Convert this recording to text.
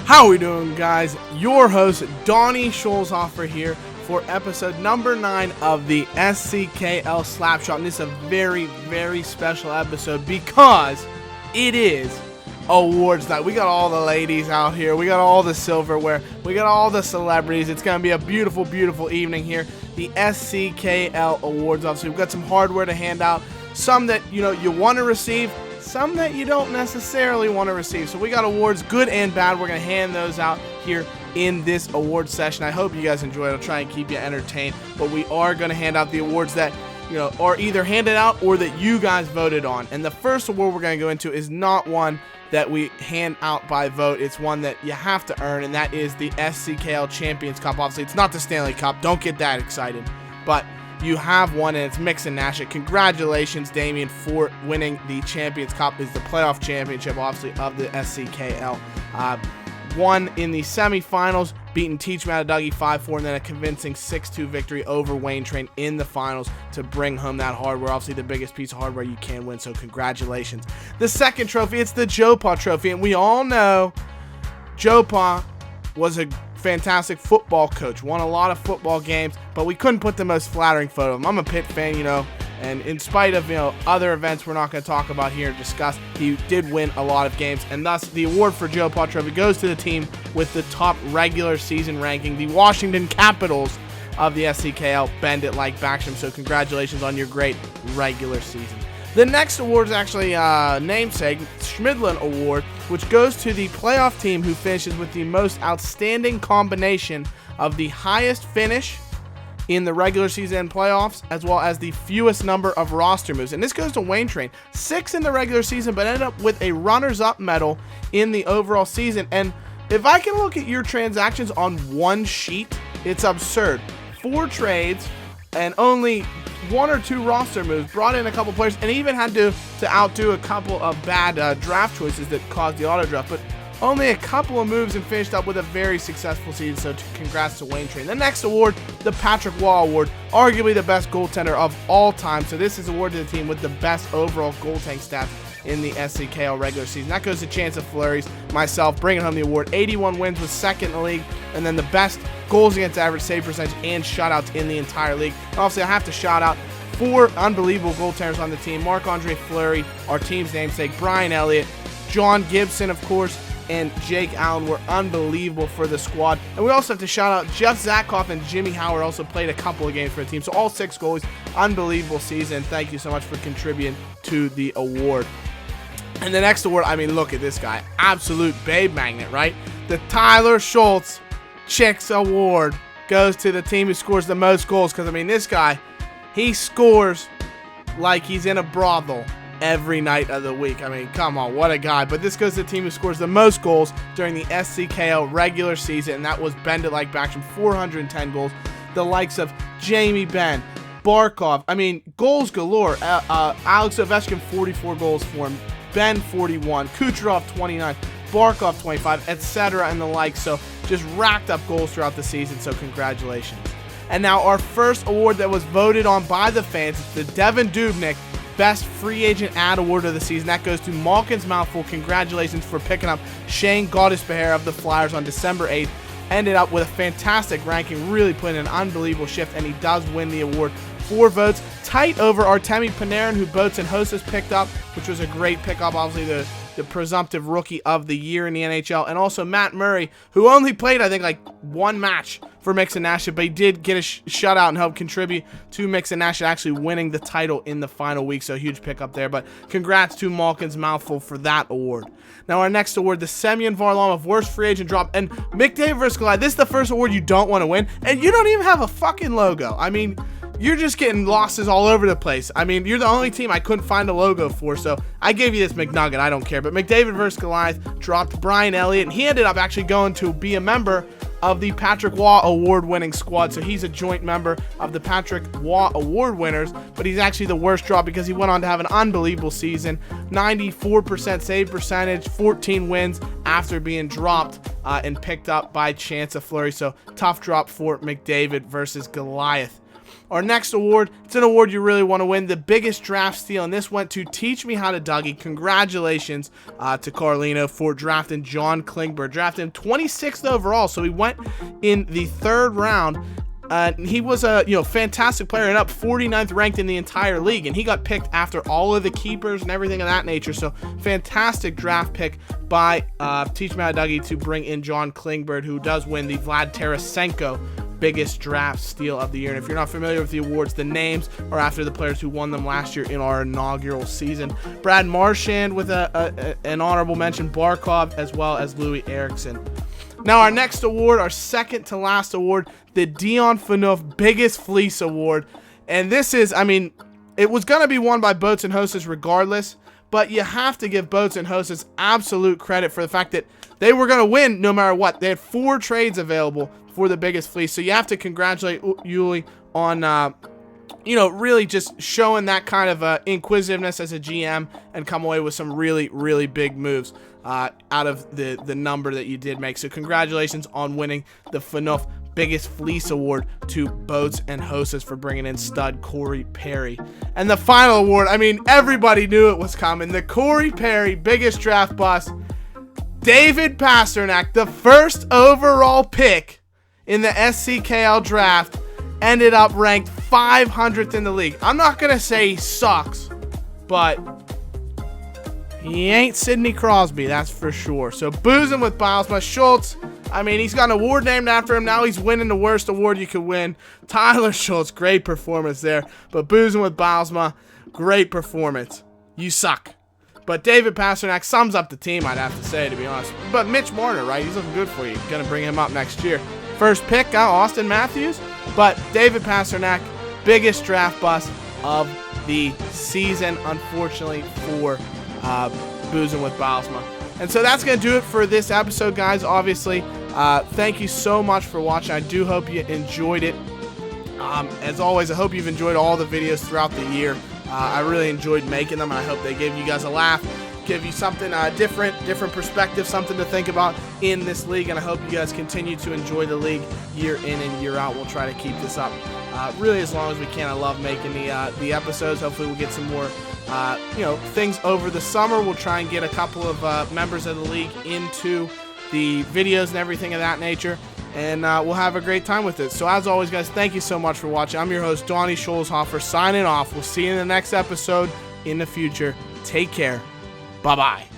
How are we doing, guys? Your host, Donnie Scholzhofer here for episode number 9 of the SCKL Slapshot. And this is a very, very special episode because it is awards night. We got all the ladies out here. We got all the silverware. We got all the celebrities. It's going to be a beautiful, beautiful evening here. The SCKL Awards. Obviously, we've got some hardware to hand out. Some that, you want to receive. Some that you don't necessarily want to receive. So we got awards, good and bad. We're going to hand those out here in this award session. I hope you guys enjoy it. I'll try and keep you entertained. But we are going to hand out the awards that, are either handed out or that you guys voted on. And the first award we're going to go into is not one that we hand out by vote. It's one that you have to earn, and that is the SCKL Champions Cup. Obviously, it's not the Stanley Cup. Don't get that excited. But you have one, and it's Mix and Nash. Congratulations, Damien, for winning the Champions Cup. Is the playoff championship, obviously, of the SCKL. Won in the semifinals, beating Teach Matadougie 5-4, and then a convincing 6-2 victory over Wayne Train in the finals to bring home that hardware. Obviously, the biggest piece of hardware you can win, so congratulations. The second trophy, it's the Joe Pa Trophy, and we all know Joe Pa was a fantastic football coach, won a lot of football games, but we couldn't put the most flattering photo of him. I'm a Pitt fan, and in spite of other events we're not going to talk about here and discuss, he did win a lot of games, and thus the award for Joe Pa Trophy goes to the team with the top regular season ranking, the Washington Capitals of the SCKL. Bend it like Backstrom. So congratulations on your great regular season. The next award is actually namesake Schmidlin Award, which goes to the playoff team who finishes with the most outstanding combination of the highest finish in the regular season and playoffs, as well as the fewest number of roster moves. And this goes to Wayne Train. 6 in the regular season, but ended up with a runners-up medal in the overall season. And if I can look at your transactions on one sheet, it's absurd. 4 trades and only 1 or 2 roster moves, brought in a couple players, and even had to outdo a couple of bad draft choices that caused the auto draft, but only a couple of moves and finished up with a very successful season, so congrats to Wayne Train. The next award, the Patrick Waugh Award, arguably the best goaltender of all time, so this is awarded to the team with the best overall goaltending stats in the SCKL regular season. That goes to Chance of Fleury's, myself, bringing home the award. 81 wins, was second in the league, and then the best goals against average, save percentage, and shutouts in the entire league. And obviously, I have to shout out 4 unbelievable goaltenders on the team. Marc-Andre Fleury, our team's namesake, Brian Elliott, John Gibson, of course, and Jake Allen were unbelievable for the squad. And we also have to shout out Jeff Zakoff and Jimmy Howard, also played a couple of games for the team. So all 6 goalies, unbelievable season. Thank you so much for contributing to the award. And the next award, look at this guy. Absolute babe magnet, right? The Tyler Schultz Chicks Award goes to the team who scores the most goals. Because, this guy, he scores like he's in a brothel every night of the week. Come on, what a guy. But this goes to the team who scores the most goals during the SCKL regular season, and that was Bend It Like Backstrom, 410 goals. The likes of Jamie Benn, Barkov, goals galore. Alex Ovechkin, 44 goals for him. Ben, 41. Kucherov, 29. Barkov, 25, etc. and the like. So just racked up goals throughout the season, so congratulations. And now our first award that was voted on by the fans, the Devin Dubnyk Best Free Agent Ad Award of the season. That goes to Malkin's Mouthful. Congratulations for picking up Shane Gaudis-Behere of the Flyers on December 8th. Ended up with a fantastic ranking, really put in an unbelievable shift, and he does win the award. 4 votes, tight over Artemi Panarin, who Boats and Hostess picked up, which was a great pickup, obviously the presumptive rookie of the year in the NHL, and also Matt Murray, who only played, I think, 1 match for Mix and Nash, but he did get a shutout and help contribute to Mix and Nash actually winning the title in the final week, so huge pickup there, but congrats to Malkin's Mouthful for that award. Now our next award, the Semyon Varlamov Worst Free Agent Drop, and McDavid vs. Goliath. This is the first award you don't want to win, and you don't even have a fucking logo. You're just getting losses all over the place. You're the only team I couldn't find a logo for, so I gave you this McNugget. I don't care. But McDavid vs. Goliath dropped Brian Elliott, and he ended up actually going to be a member of the Patrick Waugh Award-winning squad. So he's a joint member of the Patrick Waugh Award winners, but he's actually the worst drop because he went on to have an unbelievable season. 94% save percentage, 14 wins after being dropped and picked up by Chance of Fleury. So tough drop for McDavid versus Goliath. Our next award, it's an award you really want to win, the biggest draft steal, and this went to Teach Me How to Dougie. Congratulations to Carlino for drafting John Klingberg. Drafted him 26th overall, so he went in the 3rd round. He was a fantastic player and up 49th ranked in the entire league, and he got picked after all of the keepers and everything of that nature. So fantastic draft pick by Teach Me How to Dougie to bring in John Klingberg, who does win the Vlad Tarasenko biggest draft steal of the year. And if you're not familiar with the awards, the names are after the players who won them last year in our inaugural season. Brad Marchand with an honorable mention, Barkov, as well as Louis Eriksson. Now our next award, our second to last award, the Dion Phaneuf Biggest Fleece Award. And this is, it was going to be won by Boats and Hostess regardless, but you have to give Boats and Hostess absolute credit for the fact that they were going to win no matter what. They had 4 trades available for the biggest fleece. So you have to congratulate Yuli on, really just showing that kind of inquisitiveness as a GM and come away with some really, really big moves out of the number that you did make. So congratulations on winning the Phaneuf Biggest Fleece Award to Boats and Hostess for bringing in stud Corey Perry. And the final award, everybody knew it was coming. The Corey Perry Biggest Draft Bust. David Pastrnak, the first overall pick in the SCKL draft, ended up ranked 500th in the league. I'm not going to say he sucks, but he ain't Sidney Crosby, that's for sure. So boozing with Bilesma. Schultz, he's got an award named after him. Now he's winning the worst award you could win. Tyler Schultz, great performance there. But boozing with Bilesma, great performance. You suck. But David Pastrnak sums up the team, I'd have to say, to be honest. But Mitch Marner, right? He's looking good for you. Going to bring him up next year. First pick, Austin Matthews. But David Pastrnak, biggest draft bust of the season, unfortunately, for boozing with Bilesma. And so that's going to do it for this episode, guys. Obviously, thank you so much for watching. I do hope you enjoyed it. As always, I hope you've enjoyed all the videos throughout the year. I really enjoyed making them, and I hope they gave you guys a laugh, give you something different perspective, something to think about in this league, and I hope you guys continue to enjoy the league year in and year out. We'll try to keep this up really as long as we can. I love making the episodes. Hopefully we'll get some more things over the summer. We'll try and get a couple of members of the league into the videos and everything of that nature, and we'll have a great time with it. So as always, guys, thank you so much for watching. I'm your host, Donnie Scholzhofer, signing off. We'll see you in the next episode in the future. Take care. Bye-bye.